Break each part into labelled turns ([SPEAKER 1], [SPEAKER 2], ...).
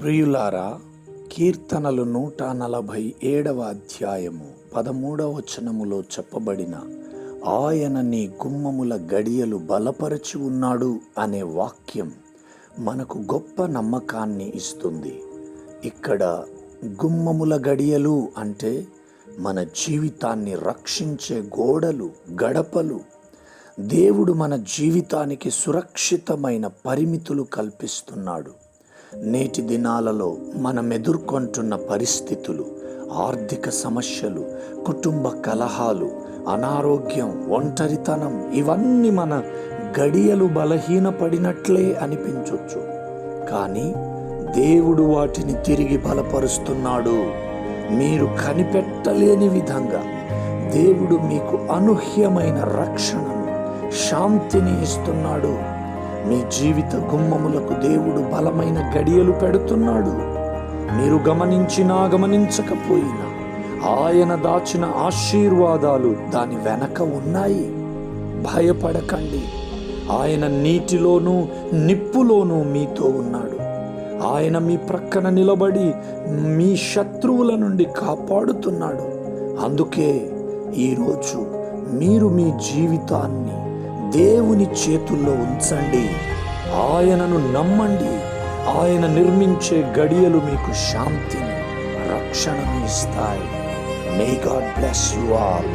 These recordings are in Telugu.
[SPEAKER 1] ప్రియులారా, కీర్తనలు 147వ అధ్యాయము 13వ వచనములో చెప్పబడిన ఆయన నీ గుమ్మముల గడియలు బలపరచి ఉన్నాడు అనే వాక్యం మనకు గొప్ప నమ్మకాన్ని ఇస్తుంది. ఇక్కడ గుమ్మముల గడియలు అంటే మన జీవితాన్ని రక్షించే గోడలు, గడపలు. దేవుడు మన జీవితానికి సురక్షితమైన పరిమితులు కల్పిస్తున్నాడు. నేటి దినాలలో మనం ఎదుర్కొంటున్న పరిస్థితులు, ఆర్థిక సమస్యలు, కుటుంబ కలహాలు, అనారోగ్యం, ఒంటరితనం, ఇవన్నీ మన గడియలు బలహీనపడినట్లే అనిపించవచ్చు. కానీ దేవుడు వాటిని తిరిగి బలపరుస్తున్నాడు. మీరు కనిపెట్టలేని విధంగా దేవుడు మీకు అనూహ్యమైన రక్షణను, శాంతిని ఇస్తున్నాడు. మీ జీవిత గుమ్మములకు దేవుడు బలమైన గడియలు పెడుతున్నాడు. మీరు గమనించినా గమనించకపోయినా ఆయన దాచిన ఆశీర్వాదాలు దాని వెనక ఉన్నాయి. భయపడకండి. ఆయన నీటిలోనూ నిప్పులోనూ మీతో ఉన్నాడు. ఆయన మీ ప్రక్కన నిలబడి మీ శత్రువుల నుండి కాపాడుతున్నాడు. అందుకే ఈరోజు మీరు మీ జీవితాన్ని దేవుని చేతుల్లో ఉంచండి. ఆయనను నమ్మండి. ఆయన నిర్మించే గడియలు మీకు శాంతిని, రక్షణను ఇస్తాయి. May God bless you all.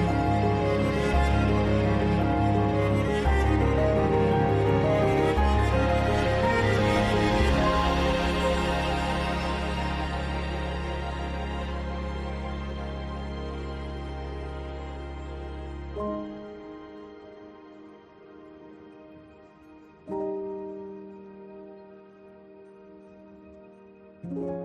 [SPEAKER 2] thank you